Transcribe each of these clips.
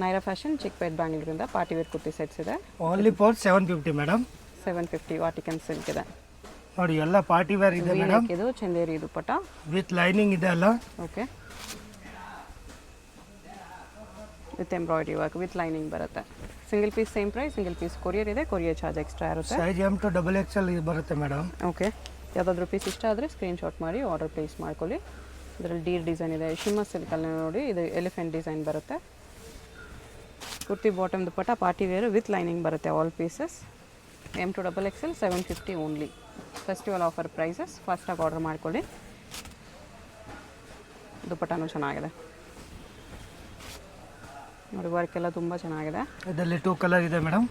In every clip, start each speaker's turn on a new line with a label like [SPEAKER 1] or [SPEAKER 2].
[SPEAKER 1] Naira fashion Chickpet ಬ್ಯಾಂಗ್ಳೂರಿಂದ party wear kurti sets ಇದೆ.
[SPEAKER 2] Only for 750 madam.
[SPEAKER 1] 750 Vatican silk ಇದೆ
[SPEAKER 2] ನೋಡಿ, ಎಲ್ಲ ಪಾರ್ಟಿ ವೇರ್ ಇದೆ ಮೇಡಮ್.
[SPEAKER 1] ಇದು ಚಂದೇರಿ ದುಪ್ಪಟ್ಟ
[SPEAKER 2] ವಿತ್ ಲೈನಿಂಗ್ ಇದೆ ಅಲ್ಲ.
[SPEAKER 1] Okay, with embroidery work with lining ಬರುತ್ತೆ. Single piece same price, single piece courier ಇದೆ, ಕೊರಿಯರ್ ಚಾರ್ಜ್ ಎಕ್ಸ್ಟ್ರಾ ಇರುತ್ತೆ.
[SPEAKER 2] ಸೈಜ್ M to XXL ಬರುತ್ತೆ ಮೇಡಮ್.
[SPEAKER 1] ಓಕೆ, ಯಾವುದಾದ್ರೂ ಪೀಸ್ ಇಷ್ಟ ಆದರೆ ಸ್ಕ್ರೀನ್ಶಾಟ್ ಮಾಡಿ ಆರ್ಡರ್ ಪ್ಲೇಸ್ ಮಾಡ್ಕೊಳ್ಳಿ. ಇದರಲ್ಲಿ ಡೀರ್ ಡಿಸೈನ್ ಇದೆ, ಶಿಮ್ಮರ್ ಸಿಲ್ಕಲ್ಲಿ ನೋಡಿ, ಇದು ಎಲಿಫೆಂಟ್ ಡಿಸೈನ್ ಬರುತ್ತೆ. Kurti bottom dupatta party wear with lining ಬರುತ್ತೆ. All pieces M to XXL 750 only. Festival offer prices, ಫಾಸ್ಟಾಗಿ ಆರ್ಡರ್ ಮಾಡ್ಕೊಳ್ಳಿ. ದುಪ್ಪಟ್ಟನೂ ಚೆನ್ನಾಗಿದೆ ನೋಡಿ, ವರ್ಕ್ ಎಲ್ಲ ತುಂಬ ಚೆನ್ನಾಗಿದೆ.
[SPEAKER 2] ಇದರಲ್ಲಿ 2 ಕಲರ್ ಇದೆ ಮೇಡಮ್.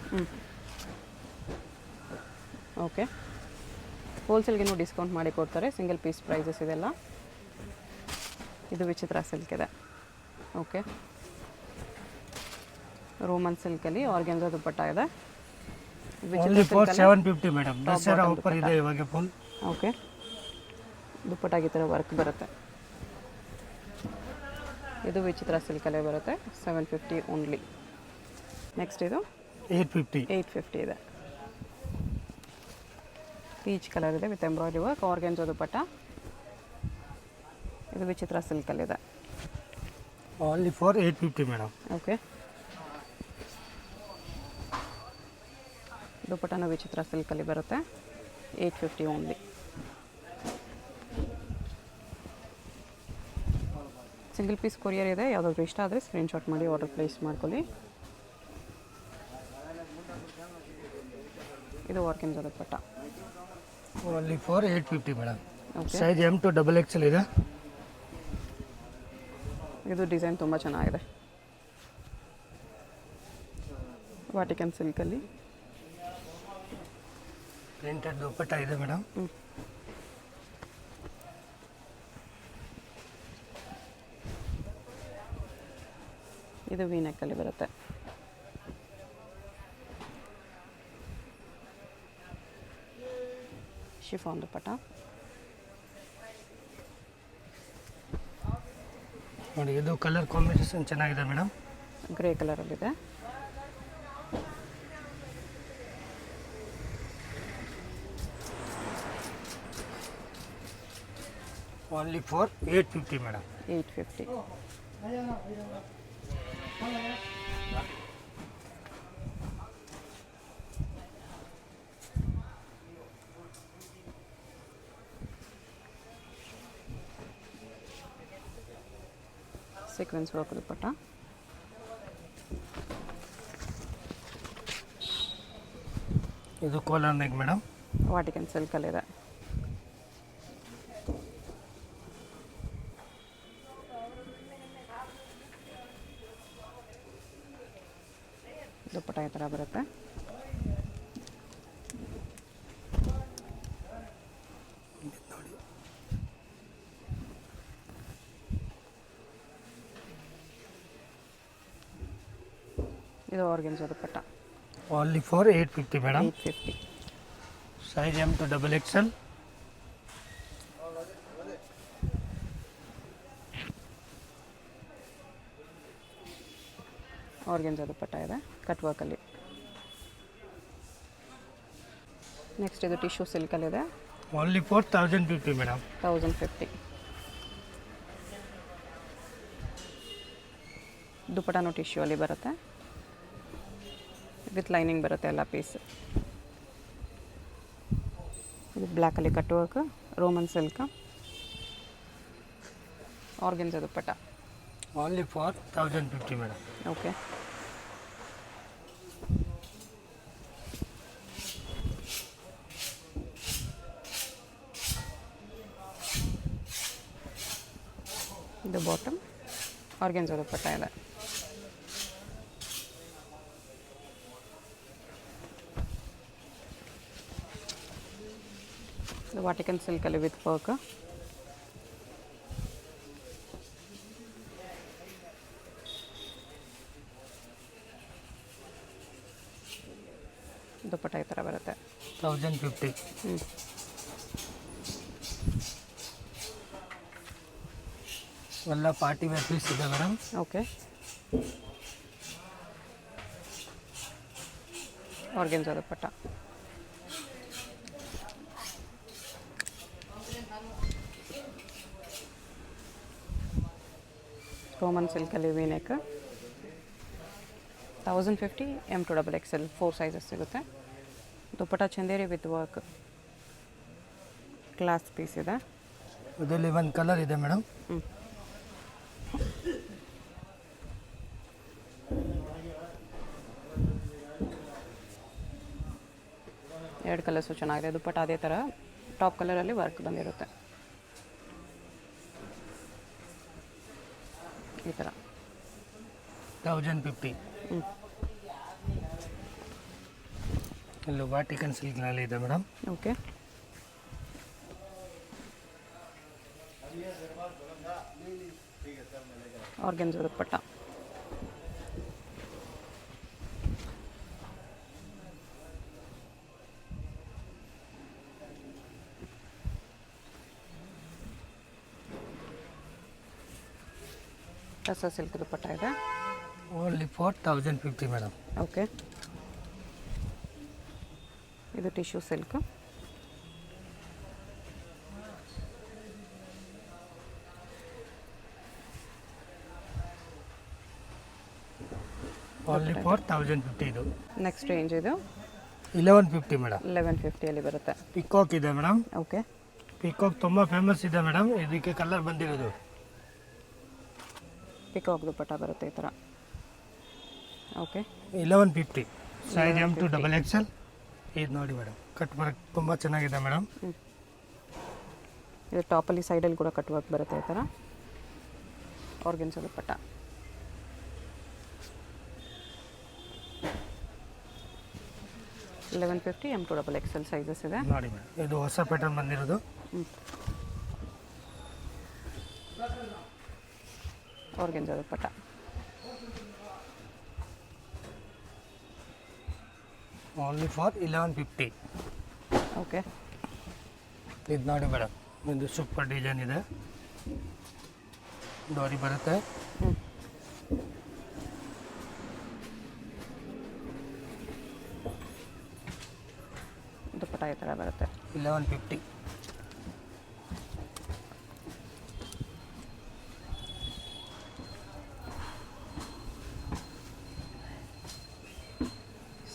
[SPEAKER 1] ಓಕೆ, ಹೋಲ್ಸೇಲ್ಗಿನ್ನೂ ಡಿಸ್ಕೌಂಟ್ ಮಾಡಿ ಕೊಡ್ತಾರೆ. ಸಿಂಗಲ್ ಪೀಸ್ ಪ್ರೈಸಸ್ ಇದೆಲ್ಲ. ಇದು ವಿಚಿತ್ರ ಸಿಲ್ಕ್ ಇದೆ. ಓಕೆ, ರೋಮನ್ ಸಿಲ್ಕಲ್ಲಿ ಆರ್ಗೆನ್ಜಾ ದುಪ್ಪಟ್ಟ ಇದೆ.
[SPEAKER 2] Only for 750 madam. Dasara offer ಇದೆ ಇವಾಗ ಫುಲ್.
[SPEAKER 1] ಓಕೆ, ದುಪ್ಪಟ್ಟಾಗಿ ಥರ ವರ್ಕ್ ಬರುತ್ತೆ. ಇದು ವಿಚಿತ್ರ ಸಿಲ್ಕಲ್ಲೇ ಬರುತ್ತೆ. 750 ಓನ್ಲಿ. ನೆಕ್ಸ್ಟ್ ಇದು 850 ಇದೆ. ಪೀಚ್ ಕಲರ್ ಇದೆ with embroidery work, organza dupatta. ಇದು ವಿಚಿತ್ರ ಸಿಲ್ಕಲ್ಲಿದೆ.
[SPEAKER 2] Only for 850 madam.
[SPEAKER 1] ಓಕೆ, ದುಪ್ಪಟ್ಟನೂ ವಿಚಿತ್ರ ಸಿಲ್ಕಲ್ಲಿ ಬರುತ್ತೆ. 850 ಓನ್ಲಿ. ಸಿಂಗಲ್ ಪೀಸ್ ಕೊರಿಯರ್ ಇದೆ. ಯಾವುದಾದ್ರೂ ಇಷ್ಟ ಆದರೆ ಸ್ಕ್ರೀನ್ಶಾಟ್ ಮಾಡಿ ಆರ್ಡರ್ ಪ್ಲೇಸ್ ಮಾಡ್ಕೊಳ್ಳಿ. ಇದು organza dupatta.
[SPEAKER 2] Only for 850 madam.
[SPEAKER 1] Okay,
[SPEAKER 2] size M to XXL ಇದೆ.
[SPEAKER 1] ಇದು ಡಿಸೈನ್ ತುಂಬ ಚೆನ್ನಾಗಿದೆ. ವಾಟಿಕನ್ ಸಿಲ್ಕಲ್ಲಿ
[SPEAKER 2] ಪ್ರಿಂಟೆಡ್ ದುಪ್ಪಟ್ಟ ಇದೆ ಮೇಡಮ್.
[SPEAKER 1] ಇದು ವಿ ನೆಕ್ಕಲ್ಲಿ ಬರುತ್ತೆ. ಶಿಫಾನ್ ದುಪ್ಪಟ್ಟ
[SPEAKER 2] ನೋಡಿ, ಇದು ಕಲರ್ ಕಾಂಬಿನೇಷನ್ ಚೆನ್ನಾಗಿದೆ ಮೇಡಮ್.
[SPEAKER 1] ಗ್ರೇ ಕಲರಲ್ಲಿದೆ.
[SPEAKER 2] Only for 850 madam.
[SPEAKER 1] 850. Sequence work dupatta.
[SPEAKER 2] ಇದು ಕೋಲರ್ ನೆಕ್ ಮೇಡಮ್.
[SPEAKER 1] ವಾಟಿಕನ್ ಸಿಲ್ಕಲ್ಲಿದೆ. ದುಪ್ಪಟ್ಟ ಈ ಥರ ಬರುತ್ತೆ. ಇದು organza dupatta.
[SPEAKER 2] Only for 850 madam.
[SPEAKER 1] 850.
[SPEAKER 2] Size M to XXL.
[SPEAKER 1] Organza dupatta ಇದೆ ಕಟ್ ವರ್ಕಲ್ಲಿ. ನೆಕ್ಸ್ಟ್ ಇದು ಟಿಶ್ಯೂ ಸಿಲ್ಕಲ್ಲಿದೆ.
[SPEAKER 2] Only for 1050 madam.
[SPEAKER 1] 1050. ದುಪ್ಪಟ್ಟನೂ ಟಿಶ್ಯೂ ಅಲ್ಲಿ ಬರುತ್ತೆ ವಿತ್ ಲೈನಿಂಗ್ ಬರುತ್ತೆ ಎಲ್ಲ ಪೀಸ್. ಇದು ಬ್ಲ್ಯಾಕಲ್ಲಿ cut work, Roman silk, organza dupatta.
[SPEAKER 2] Only for 1050 madam.
[SPEAKER 1] Okay, ಇದು ಬಾಟಮ್, ಆರ್ಗೆನ್ಜಾ ದುಪ್ಪಟ್ಟ ಇದೆ. ಇದು ವಾಟಿಕನ್ ಸಿಲ್ಕಲ್ಲಿ ವಿತ್ ವರ್ಕ್. ದುಪ್ಪಟ್ಟ ಈ ಥರ ಬರುತ್ತೆ.
[SPEAKER 2] 1050. ಎಲ್ಲ ಪಾರ್ಟಿ ವೇರ್ ಪೀಸ್ ಇದೆ madam.
[SPEAKER 1] Okay, organza dupatta. Roman ಸಿಲ್ಕಲ್ಲಿ ವಿನೆಕ್ 1050 M2XXL 4 ಸೈಜಸ್ ಸಿಗುತ್ತೆ. Dupatta Chanderi with work class piece ಇದೆ.
[SPEAKER 2] ಇದರಲ್ಲಿ ಒಂದು ಕಲರ್ ಇದೆ ಮೇಡಮ್.
[SPEAKER 1] ಎರಡು ಕಲರ್ಸು ಚೆನ್ನಾಗಿದೆ. ದುಪ್ಪಟ್ಟ ಅದೇ ಥರ ಟಾಪ್ ಕಲರಲ್ಲಿ ವರ್ಕ್ ಬಂದಿರುತ್ತೆ ಈ ಥರ.
[SPEAKER 2] 1050. ಇಲ್ಲಿ ವಾಟಿಕನ್ ಸಿಲ್ಕ್ನಲ್ಲಿ ಇದೆ ಮೇಡಮ್.
[SPEAKER 1] ಓಕೆ. ಆರ್ಗೆನ್ಜಾ ದುಪ್ಪಟ್ಟ. ಟಸ್ಸರ್ ಸಿಲ್ಕ್ ದುಪ್ಪಟ್ಟ ಇದೆ.
[SPEAKER 2] Only for 1050 madam.
[SPEAKER 1] ಓಕೆ. ಇದು ಟಿಶ್ಯೂ ಸಿಲ್ಕ್.
[SPEAKER 2] ಓನ್ಲಿ ಫಾರ್ 1050 ಇದು.
[SPEAKER 1] ನೆಕ್ಸ್ಟ್ ರೇಂಜ್ ಇದು
[SPEAKER 2] 1150 ಮೇಡಮ್.
[SPEAKER 1] 1150ಅಲ್ಲಿ ಬರುತ್ತೆ.
[SPEAKER 2] ಪಿಕಾಕ್ ಇದೆ ಮೇಡಮ್.
[SPEAKER 1] ಓಕೆ.
[SPEAKER 2] ಪಿಕಾಕ್ ತುಂಬ ಫೇಮಸ್ ಇದೆ ಮೇಡಮ್. ಇದಕ್ಕೆ ಕಲರ್ ಬಂದಿರೋದು.
[SPEAKER 1] ಪಿಕಾಕ್ ದುಪ್ಪಟ್ಟ ಬರುತ್ತೆ ಈ ಥರ. ಓಕೆ.
[SPEAKER 2] 1150 size M2XXL. ಇದು ನೋಡಿ ಮೇಡಮ್, ಕಟ್ ವರ್ಕ್ ತುಂಬ ಚೆನ್ನಾಗಿದೆ ಮೇಡಮ್.
[SPEAKER 1] ಇದು ಟಾಪಲ್ಲಿ ಸೈಡಲ್ಲಿ ಕೂಡ ಕಟ್ ವರ್ಕ್ ಬರುತ್ತೆ ಈ ಥರ. ಆರ್ಗೆನ್ಜಾ ದುಪ್ಪಟ್ಟ. $1150 M2XXL ಸೈಜಸ್ ಇದೆ.
[SPEAKER 2] ನೋಡಿ ಮೇಡಮ್, ಇದು ಹೊಸ ಪ್ಯಾಟರ್ನ್ ಬಂದಿರೋದು.
[SPEAKER 1] Organza dupatta.
[SPEAKER 2] Only for 1150.
[SPEAKER 1] Okay.
[SPEAKER 2] ಇದು ನೋಡಿ ಮೇಡಮ್, ಇದು ಸೂಪರ್ ಡಿಸೈನ್ ಇದೆ. ಡೋರಿ ಬರುತ್ತೆ.
[SPEAKER 1] ದುಪ್ಪಟ್ಟ ಈ ಥರ ಬರುತ್ತೆ.
[SPEAKER 2] 1150.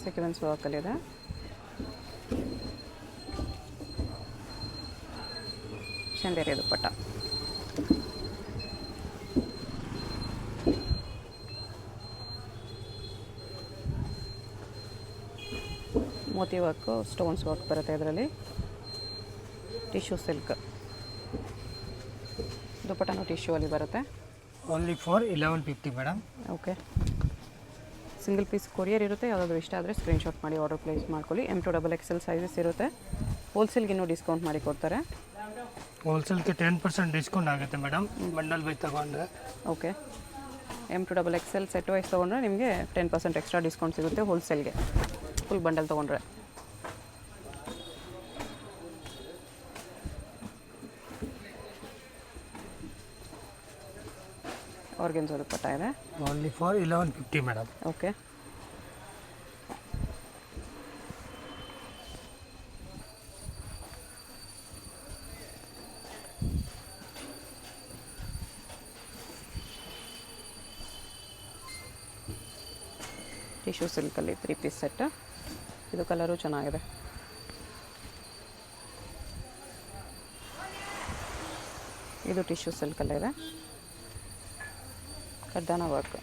[SPEAKER 1] ಸೀಕ್ವೆನ್ಸ್ ವರ್ಕಲ್ಲಿದೆ. ಚಂದೇರಿ ದುಪ್ಪಟ್ಟ. ಮೋತಿ ವರ್ಕು, ಸ್ಟೋನ್ಸ್ ವರ್ಕ್ ಬರುತ್ತೆ ಇದರಲ್ಲಿ. ಟಿಶ್ಯೂ ಸಿಲ್ಕ್ ದುಪ್ಪಟ್ಟನೂ ಟಿಶ್ಯೂ ಅಲ್ಲಿ ಬರುತ್ತೆ.
[SPEAKER 2] Only for 1150 madam.
[SPEAKER 1] Okay. Single piece courier ಇರುತ್ತೆ. ಯಾವುದಾದ್ರೂ ಇಷ್ಟ ಆದರೆ ಸ್ಕ್ರೀನ್ಶಾಟ್ ಮಾಡಿ ಆರ್ಡರ್ ಪ್ಲೇಸ್ ಮಾಡ್ಕೊಳ್ಳಿ. M2XXL ಸೈಜಸ್ ಇರುತ್ತೆ. ಹೋಲ್ಸೇಲ್ಗೆ ಇನ್ನೂ ಡಿಸ್ಕೌಂಟ್ ಮಾಡಿ ಕೊಡ್ತಾರೆ.
[SPEAKER 2] ಹೋಲ್ಸೇಲ್ಗೆ 10% ಡಿಸ್ಕೌಂಟ್ ಆಗುತ್ತೆ ಮೇಡಮ್, ಬಂಡಲ್ ಬೈ ತಗೊಂಡ್ರೆ.
[SPEAKER 1] ಓಕೆ. M2XXL ಸೆಟ್ ವೈಸ್ ತೊಗೊಂಡ್ರೆ ನಿಮಗೆ 10% ಎಕ್ಸ್ಟ್ರಾ ಡಿಸ್ಕೌಂಟ್ ಸಿಗುತ್ತೆ ಹೋಲ್ಸೇಲ್ಗೆ, ಫುಲ್ ಬಂಡಲ್ ತೊಗೊಂಡ್ರೆ. ಆರ್ಗೆನ್ಜಾ ದುಪ್ಪಟ್ಟ ಇದೆ.
[SPEAKER 2] Only for 1150 madam.
[SPEAKER 1] Okay. Tissue ಸಿಲ್ಕಲ್ಲಿ 3 ಪೀಸ್ ಸೆಟ್. ಇದು ಕಲರು ಚೆನ್ನಾಗಿದೆ. ಇದು ಟಿಶ್ಯೂ ಸಿಲ್ಕಲ್ಲಿದೆ. ಕಡ್ದಾನ ವರ್ಕ್.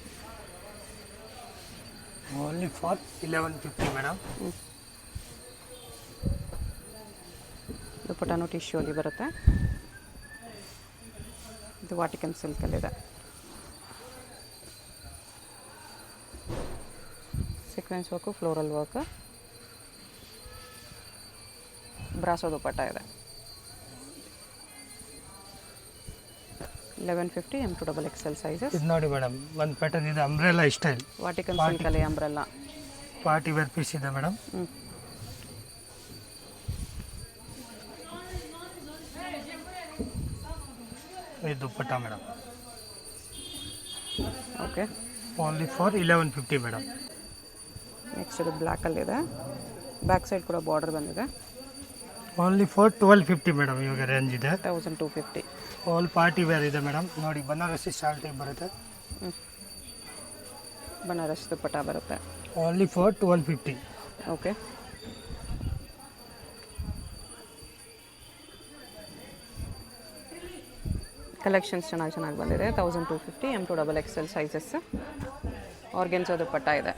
[SPEAKER 2] Only for 1150 madam.
[SPEAKER 1] ದುಪ್ಪಟ್ಟನೂ ಟಿಶ್ಯೂ ಅಲ್ಲಿ ಬರುತ್ತೆ. ಇದು ವಾಟಿಕನ್ ಸಿಲ್ಕಲ್ಲಿದೆ. Sequence work, floral work, brasso dupatta ಇದೆ. 1150 M2XXL ಸೈಜಸ್.
[SPEAKER 2] ಇದು ನೋಡಿ ಮೇಡಮ್, ಒಂದು ಪ್ಯಾಟರ್ನ್ ಇದೆ, ಅಂಬ್ರೆಲಾ ಸ್ಟೈಲ್.
[SPEAKER 1] ವಾಟಿಕನ್ ಸಿಲ್ಕಲ್ಲಿ ಅಂಬ್ರೆಲ್ಲಾ
[SPEAKER 2] ಪಾರ್ಟಿ ವೇರ್ ಪೀಸ್ ಇದೆ ಮೇಡಮ್. ಇದು dupatta madam.
[SPEAKER 1] Okay.
[SPEAKER 2] Only for 1150 madam.
[SPEAKER 1] Next ಇದು ಬ್ಲ್ಯಾಕಲ್ಲಿದೆ, ಬ್ಯಾಕ್ ಸೈಡ್ ಕೂಡ ಬಾರ್ಡರ್ ಬಂದಿದೆ.
[SPEAKER 2] Only for 1250 madam. ಇವಾಗ ರೇಂಜ್ ಇದೆ
[SPEAKER 1] 1250.
[SPEAKER 2] ಆಲ್ ಪಾರ್ಟಿ ವೇರ್ ಇದೆ ಮೇಡಮ್. ನೋಡಿ ಬನಾರಸಿ ಶಾಲ್ ಟೈಪ್ ಬರುತ್ತೆ.
[SPEAKER 1] ಬನಾರಸ್ ದುಪ್ಪಟ್ಟ ಬರುತ್ತೆ.
[SPEAKER 2] Only for 1250.
[SPEAKER 1] ಓಕೆ. ಕಲೆಕ್ಷನ್ಸ್ ಚೆನ್ನಾಗಿ ಬಂದಿದೆ. 1250 M to XXL ಸೈಜಸ್. ಆರ್ಗೆನ್ಸೋ ದುಪ್ಪಟ್ಟ ಇದೆ.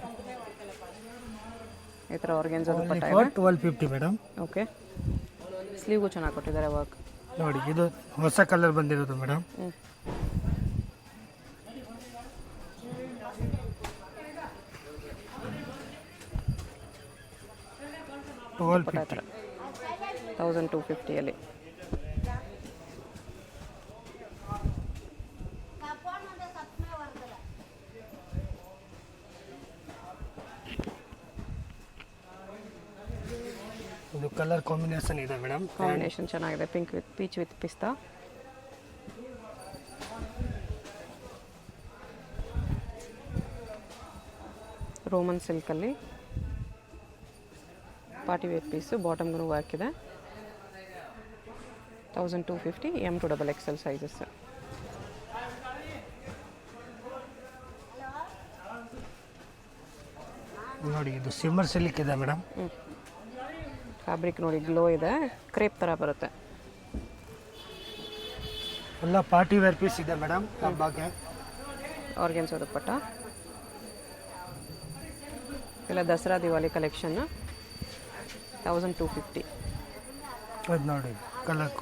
[SPEAKER 1] ಈ ಥರ ಆರ್ಗೆನ್ಸೋ ದುಪ್ಪಟ್ಟ ಇದೆ.
[SPEAKER 2] 1250 ಮೇಡಮ್.
[SPEAKER 1] ಓಕೆ. ಸ್ಲೀವ್ಗೂ ಚೆನ್ನಾಗಿ ಕೊಟ್ಟಿದ್ದಾರೆ ವರ್ಕ್.
[SPEAKER 2] ನೋಡಿ ಇದು ಹೊಸ ಕಲರ್ ಬಂದಿರೋದು ಮೇಡಮ್.
[SPEAKER 1] ದುಪ್ಪಟ್ಟ 1250
[SPEAKER 2] ಇದು ಕಲರ್ ಕಾಂಬಿನೇಷನ್ ಇದೆ ಮೇಡಮ್.
[SPEAKER 1] ಕಾಂಬಿನೇಷನ್ ಚೆನ್ನಾಗಿದೆ. Pink with peach with pista. Roman ಸಿಲ್ಕಲ್ಲಿ ಪಾರ್ಟಿ ವೇರ್ ಪೀಸು, ಬಾಟಮ್ಗೂ ವರ್ಕ್ ಇದೆ. 1250 M to XXL ಸೈಜಸ್.
[SPEAKER 2] ನೋಡಿ ಇದು ಸಿಮ್ಮರ್ ಸಿಲ್ಕ್ ಇದೆ ಮೇಡಮ್.
[SPEAKER 1] ಫ್ಯಾಬ್ರಿಕ್ ನೋಡಿ ಗ್ಲೋ ಇದೆ, ಕ್ರೇಪ್ ಥರ ಬರುತ್ತೆ.
[SPEAKER 2] ಎಲ್ಲ ಪಾರ್ಟಿ ವೇರ್ ಪೀಸ್ ಇದೆ ಮೇಡಮ್. ಹಬ್ಬಕ್ಕೆ
[SPEAKER 1] ಆರ್ಗೆನ್ಸೋ ದುಪ್ಪಟ್ಟ ಎಲ್ಲ ದಸರಾ ದಿವಾಲಿ ಕಲೆಕ್ಷನ್. 1250.
[SPEAKER 2] ಅದು ನೋಡಿ ಕಲರ್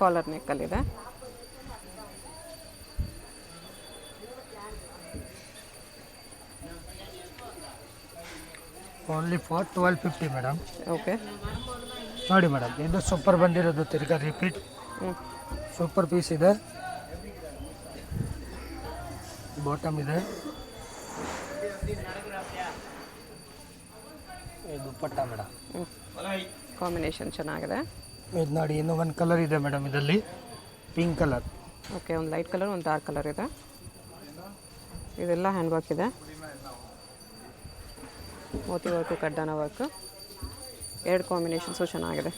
[SPEAKER 1] ಕಾಲರ್ ನೆಕ್ಕಲ್ಲಿದೆ.
[SPEAKER 2] Only for 1250 madam.
[SPEAKER 1] ಓಕೆ.
[SPEAKER 2] ನೋಡಿ ಮೇಡಮ್ ಇದು ಸೂಪರ್ ಬಂದಿರೋದು, ತಿರ್ಗಾ ರಿಪೀಟ್ ಸೂಪರ್ ಪೀಸ್ ಇದೆ. ಬಾಟಮ್ ಇದೆ, ಇದು ದುಪ್ಪಟ್ಟ ಮೇಡಮ್.
[SPEAKER 1] ಕಾಂಬಿನೇಷನ್ ಚೆನ್ನಾಗಿದೆ.
[SPEAKER 2] ಇದು ನೋಡಿ ಇನ್ನೂ ಒಂದು ಕಲರ್ ಇದೆ ಮೇಡಮ್, ಇದರಲ್ಲಿ ಪಿಂಕ್ ಕಲರ್.
[SPEAKER 1] ಓಕೆ. ಒಂದು ಲೈಟ್ ಕಲರ್, ಒಂದು ಡಾರ್ಕ್ ಕಲರ್ ಇದೆ. ಇದೆಲ್ಲ ಹ್ಯಾಂಡ್ ವರ್ಕ್ ಇದೆ, ಮೋತಿ ವರ್ಕು, ಕಡ್ಡಾನ ವರ್ಕು. ಎರಡು ಕಾಂಬಿನೇಷನ್ಸು ಚೆನ್ನಾಗಿದೆ.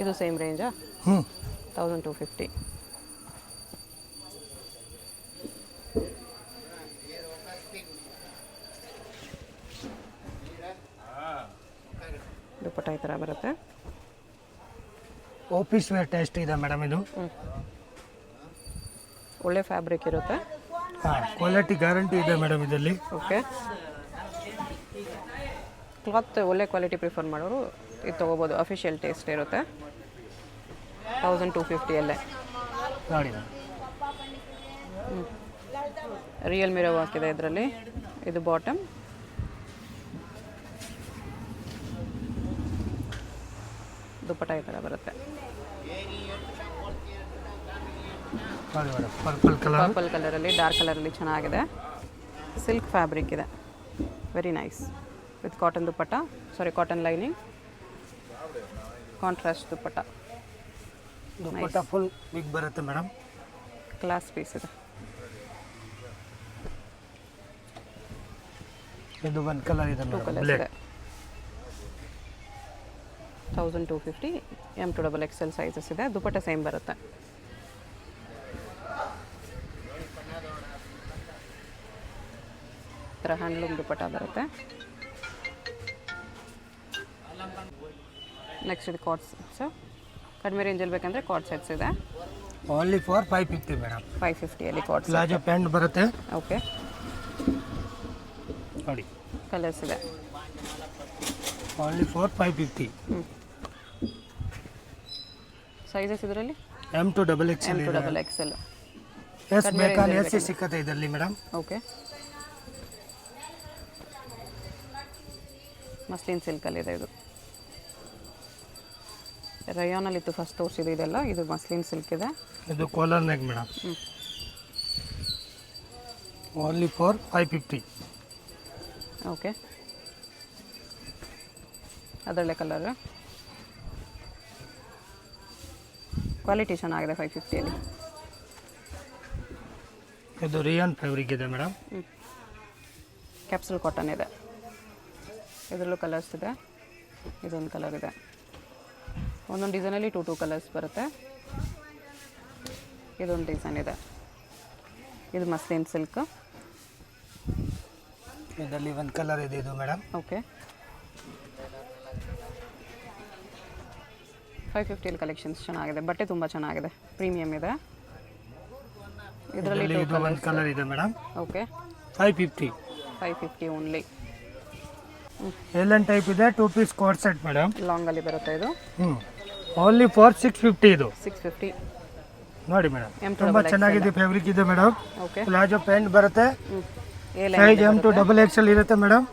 [SPEAKER 1] ಇದು ಸೇಮ್ ರೇಂಜಾ? 1250. ದುಪ್ಪಟ್ಟ ಈ ಥರ ಬರುತ್ತೆ.
[SPEAKER 2] ಆಫೀಸ್ ವೇರ್ ಟೆಸ್ಟ್ ಇದೆ ಮೇಡಮ್ ಇದು.
[SPEAKER 1] ಒಳ್ಳೆ ಫ್ಯಾಬ್ರಿಕ್ ಇರುತ್ತೆ.
[SPEAKER 2] ಹಾಂ, ಕ್ವಾಲಿಟಿ ಗ್ಯಾರಂಟಿ ಇದೆ ಮೇಡಮ್ ಇದರಲ್ಲಿ.
[SPEAKER 1] ಓಕೆ. ಕ್ಲಾತ್ ಒಳ್ಳೆ ಕ್ವಾಲಿಟಿ ಪ್ರಿಫರ್ ಮಾಡೋರು ಇದು ತೊಗೋಬೋದು. ಅಫಿಷಿಯಲ್ ಟೇಸ್ಟ್ ಇರುತ್ತೆ. 1250 ಅಲ್ಲೇ
[SPEAKER 2] ನೋಡಿ.
[SPEAKER 1] ರಿಯಲ್ ಮಿರೋ ಹಾಕಿದೆ ಇದರಲ್ಲಿ. ಇದು ಬಾಟಮ್, ದುಪ್ಪಟ್ಟ ಈ ಥರ ಬರುತ್ತೆ.
[SPEAKER 2] ಪರ್ಪಲ್ ಕಲರ್,
[SPEAKER 1] ಪರ್ಪಲ್ ಕಲರಲ್ಲಿ, ಡಾರ್ಕ್ ಕಲರಲ್ಲಿ ಚೆನ್ನಾಗಿದೆ. ಸಿಲ್ಕ್ ಫ್ಯಾಬ್ರಿಕ್ ಇದೆ, very nice. With cotton dupatta, sari cotton lining, contrast dupatta.
[SPEAKER 2] Dupatta full big ಬರುತ್ತೆ ಮೇಡಮ್.
[SPEAKER 1] ಕ್ಲಾಸ್ ಪೀಸ್ ಇದೆ.
[SPEAKER 2] ಇದು ಒಂದು ಕಲರ್ ಇದೆ,
[SPEAKER 1] 2 ಕಲರ್ಸ್ ಇದೆ. 1250 M to XXL ಸೈಜಸ್ ಇದೆ. ದುಪ್ಪಟ್ಟ ಸೇಮ್ ಬರುತ್ತೆ. ಈ ಥರ ಹ್ಯಾಂಡ್ಲೂಮ್ ದುಪ್ಪಟ್ಟ ಬರುತ್ತೆ. ನೆಕ್ಸ್ಟ್ ಇದು ಕಾರ್ಡ್ ಸೆಟ್ಸ್. ಕಡಿಮೆ ರೇಂಜಲ್ಲಿ ಬೇಕಂದರೆ ಕಾರ್ಡ್ ಸೆಟ್ಸ್ ಇದೆ.
[SPEAKER 2] Only for 550 madam.
[SPEAKER 1] 550ಅಲ್ಲಿ ಕಾರ್ಡ್ ಸೆಟ್.
[SPEAKER 2] ಪ್ಲಾಜೋ ಪ್ಯಾಂಟ್ ಬರುತ್ತೆ.
[SPEAKER 1] ಓಕೆ.
[SPEAKER 2] ನೋಡಿ
[SPEAKER 1] ಕಲರ್ಸ್ ಇದೆ.
[SPEAKER 2] Only for 550.
[SPEAKER 1] ಸೈಜಸ್ ಇದರಲ್ಲಿ
[SPEAKER 2] M to XXL
[SPEAKER 1] M to XXL.
[SPEAKER 2] S ಬೇಕಾದ್ರೆ ಎಸ್ ಸಿಕ್ಕತ್ತೆ ಇದರಲ್ಲಿ ಮೇಡಮ್.
[SPEAKER 1] ಓಕೆ. ಮಸ್ಲಿನ್ ಸಿಲ್ಕಲ್ಲಿದೆ ಇದು. ರಯಾನಲ್ಲಿ ಇತ್ತು ಫಸ್ಟ್ ತೋರಿಸಿದ್ದು ಇದೆಲ್ಲ. ಇದು ಮಸ್ಲಿನ್ ಸಿಲ್ಕ್ ಇದೆ.
[SPEAKER 2] ಇದು collar neck madam. Only for 550.
[SPEAKER 1] Okay. ಅದರಲ್ಲೇ ಕಲರ್ ಕ್ವಾಲಿಟಿ ಚೆನ್ನಾಗಿದೆ 550ಯಲ್ಲಿ.
[SPEAKER 2] ಇದು ರಿಯಾನ್ ಫ್ಯಾಬ್ರಿಕ್ ಇದೆ ಮೇಡಮ್.
[SPEAKER 1] ಕ್ಯಾಪ್ಸೂಲ್ ಕಾಟನ್ ಇದೆ. ಇದರಲ್ಲೂ ಕಲರ್ಸ್ ಇದೆ. ಇದೊಂದು ಕಲರ್ ಇದೆ. ಒಂದೊಂದು ಡಿಸೈನಲ್ಲಿ ಟೂ ಕಲರ್ಸ್ ಬರುತ್ತೆ. ಇದೊಂದು ಡಿಸೈನ್ ಇದೆ. ಇದು ಮಸ್ಲಿನ್ ಸಿಲ್ಕ್.
[SPEAKER 2] ಇದರಲ್ಲಿ ಒಂದು ಕಲರ್ ಇದೆ ಇದು ಮೇಡಮ್.
[SPEAKER 1] ಓಕೆ 550ಯಲ್ಲಿ ಕಲೆಕ್ಷನ್ಸ್ ಚೆನ್ನಾಗಿದೆ. ಬಟ್ಟೆ ತುಂಬ ಚೆನ್ನಾಗಿದೆ, ಪ್ರೀಮಿಯಮ್ ಇದೆ. ಇದರಲ್ಲಿ
[SPEAKER 2] ಇದು ಒಂದು ಕಲರ್ ಇದೆ madam.
[SPEAKER 1] Okay
[SPEAKER 2] 550
[SPEAKER 1] only.
[SPEAKER 2] L type ಇದೆ. 2 ಪೀಸ್ ಕೋಟ್ ಸೆಟ್ ಮೇಡಮ್.
[SPEAKER 1] ಲಾಂಗಲ್ಲಿ ಬರುತ್ತೆ ಇದು.
[SPEAKER 2] ಓನ್ಲಿ ಫಾರ್ 650 ಇದು.
[SPEAKER 1] 650
[SPEAKER 2] ನೋಡಿ ಮೇಡಮ್, ತುಂಬಾ ಚೆನ್ನಾಗಿದೆ ಫ್ಯಾಬ್ರಿಕ್ ಇದೆ ಮೇಡಮ್.
[SPEAKER 1] ಓಕೆ
[SPEAKER 2] ಪ್ಲಾಜೋ ಪ್ಯಾಂಟ್ ಬರುತ್ತೆ. ಸೈಜ್ M to XXL ಇರುತ್ತೆ madam.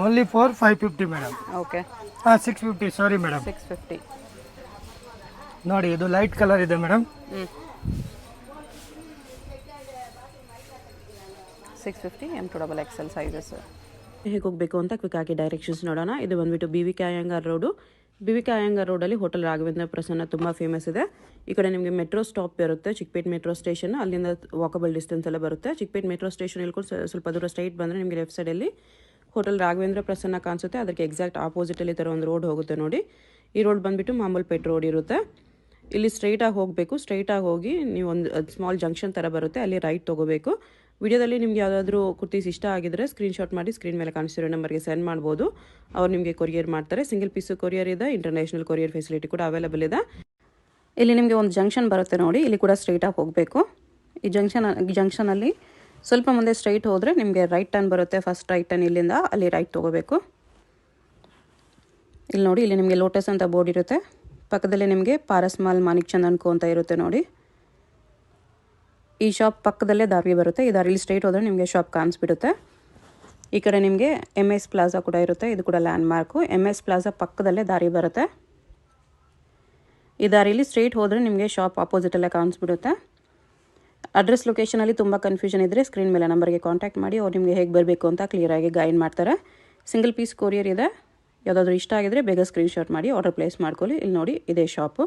[SPEAKER 2] Only for 550 madam.
[SPEAKER 1] Okay
[SPEAKER 2] 650 sorry madam.
[SPEAKER 1] 650
[SPEAKER 2] ನೋಡಿ ಇದು ಲೈಟ್ ಕಲರ್ ಇದೆ madam.
[SPEAKER 1] 650 M to XXL sizes. ಹೇಗೆ ಹೋಗಬೇಕು ಅಂತ ಕ್ವಿಕ್ ಆಗಿ ಡೈರೆಕ್ಷನ್ಸ್ ನೋಡೋಣ. ಇದು ಬಂದ್ಬಿಟ್ಟು BVK Iyengar road. BVK Iyengar ರೋಡಲ್ಲಿ ಹೋಟೆಲ್ ರಾಘವೇಂದ್ರ ಪ್ರಸನ್ನ ತುಂಬ ಫೇಮಸ್ ಇದೆ. ಈ ಕಡೆ ನಿಮಗೆ ಮೆಟ್ರೋ ಸ್ಟಾಪ್ ಬರುತ್ತೆ, ಚಿಕ್ಕಪೇಟ್ ಮೆಟ್ರೋ ಸ್ಟೇಷನ್. ಅಲ್ಲಿಂದ ವಾಕಬಲ್ ಡಿಸ್ಟೆನ್ಸ್ ಎಲ್ಲ ಬರುತ್ತೆ. ಚಿಕ್ಕಪೇಟ್ ಮೆಟ್ರೋ ಸ್ಟೇಷನ್ ಇಳ್ಕೊಂಡು ಸ್ವಲ್ಪ ದೂರ ಸ್ಟ್ರೈಟ್ ಬಂದರೆ ನಿಮಗೆ ಲೆಫ್ಟ್ ಸೈಡಲ್ಲಿ ಹೋಟೆಲ್ ರಾಘವೇಂದ್ರ ಪ್ರಸನ್ನ ಕಾಣಿಸುತ್ತೆ. ಅದಕ್ಕೆ ಎಕ್ಸಾಕ್ಟ್ ಆಪೋಸಿಟಲ್ಲಿ ಈ ಥರ ಒಂದು ರೋಡ್ ಹೋಗುತ್ತೆ ನೋಡಿ. ಈ ರೋಡ್ ಬಂದುಬಿಟ್ಟು ಮಾಮೂಲ್ಪೇಟ್ ರೋಡ್ ಇರುತ್ತೆ. ಇಲ್ಲಿ ಸ್ಟ್ರೈಟಾಗಿ ಹೋಗಬೇಕು. ಸ್ಟ್ರೈಟಾಗಿ ಹೋಗಿ ನೀವು ಒಂದು ಸ್ಮಾಲ್ ಜಂಕ್ಷನ್ ಥರ ಬರುತ್ತೆ, ಅಲ್ಲಿ ರೈಟ್ ತೊಗೋಬೇಕು. ವಿಡಿಯೋದಲ್ಲಿ ನಿಮ್ಗೆ ಯಾವುದಾದ್ರೂ ಕುರ್ತೀಸ್ ಇಷ್ಟ ಆಗಿದ್ರೆ ಸ್ಕ್ರೀನ್ಶಾಟ್ ಮಾಡಿ ಸ್ಕ್ರೀನ್ ಮೇಲೆ ಕಾಣಿಸಿರೋ ನಂಬರ್ಗೆ ಸೆಂಡ್ ಮಾಡ್ಬೋದು. ಅವ್ರು ನಿಮಗೆ ಕೊರಿಯರ್ ಮಾಡ್ತಾರೆ. ಸಿಂಗಲ್ ಪೀಸು ಕೊರಿಯರ್ ಇದೆ, ಇಂಟರ್ನ್ಯಾಷನಲ್ ಕೊರಿಯರ್ ಫೆಸಿಲಿಟಿ ಕೂಡ ಅವೈಲೇಬಲ್ ಇದೆ. ಇಲ್ಲಿ ನಿಮಗೆ ಒಂದು ಜಂಕ್ಷನ್ ಬರುತ್ತೆ ನೋಡಿ, ಇಲ್ಲಿ ಕೂಡ ಸ್ಟ್ರೈಟಾಗಿ ಹೋಗಬೇಕು. ಈ ಜಂಕ್ಷನಲ್ಲಿ ಸ್ವಲ್ಪ ಮುಂದೆ ಸ್ಟ್ರೈಟ್ ಹೋದರೆ ನಿಮಗೆ ರೈಟ್ ಟರ್ನ್ ಬರುತ್ತೆ. ಫಸ್ಟ್ ರೈಟ್ ಟರ್ನ್ ಇಲ್ಲಿಂದ ಅಲ್ಲಿ ರೈಟ್ ತೊಗೋಬೇಕು. ಇಲ್ಲಿ ನೋಡಿ, ಇಲ್ಲಿ ನಿಮಗೆ ಲೋಟಸ್ ಅಂತ ಬೋರ್ಡ್ ಇರುತ್ತೆ. ಪಕ್ಕದಲ್ಲಿ ನಿಮಗೆ ಪಾರಸ್ ಮಾಲ್ ಮಾಣಿಕ್ ಚಂದ್ ಅನ್ಕೋ ಅಂತ ಇರುತ್ತೆ ನೋಡಿ. ಈ ಶಾಪ್ ಪಕ್ಕದಲ್ಲೇ ದಾರಿ ಬರುತ್ತೆ. ಈ ದಾರಿಲಿ ಸ್ಟ್ರೈಟ್ ಹೋದರೆ ನಿಮಗೆ ಶಾಪ್ ಕಾಣಿಸ್ಬಿಡುತ್ತೆ. ಈ ಕಡೆ ನಿಮಗೆ MS ಪ್ಲಾಜಾ ಕೂಡ ಇರುತ್ತೆ. ಇದು ಕೂಡ ಲ್ಯಾಂಡ್ ಮಾರ್ಕು. MS ಪ್ಲಾಜಾ ಪಕ್ಕದಲ್ಲೇ ದಾರಿ ಬರುತ್ತೆ. ಈ ದಾರಿಲಿ ಸ್ಟ್ರೈಟ್ ಹೋದರೆ ನಿಮಗೆ ಶಾಪ್ ಆಪೋಸಿಟಲ್ಲೇ ಕಾಣಿಸ್ಬಿಡುತ್ತೆ. ಅಡ್ರೆಸ್ ಲೊಕೇಶನಲ್ಲಿ ತುಂಬ ಕನ್ಫ್ಯೂಷನ್ ಇದ್ದರೆ ಸ್ಕ್ರೀನ್ ಮೇಲೆ ನಂಬರ್ಗೆ ಕಾಂಟ್ಯಾಕ್ಟ್ ಮಾಡಿ. ಅವ್ರು ನಿಮಗೆ ಹೇಗೆ ಬರಬೇಕು ಅಂತ ಕ್ಲಿಯರಾಗಿ ಗೈಡ್ ಮಾಡ್ತಾರೆ. ಸಿಂಗಲ್ ಪೀಸ್ ಕೊರಿಯರ್ ಇದೆ. ಯಾವುದಾದ್ರೂ ಇಷ್ಟ ಆಗಿದ್ರೆ ಬೇಗ ಸ್ಕ್ರೀನ್ಶಾಟ್ ಮಾಡಿ ಆರ್ಡರ್ ಪ್ಲೇಸ್ ಮಾಡ್ಕೊಳ್ಳಿ. ಇಲ್ಲಿ ನೋಡಿ, ಇದೇ ಶಾಪು.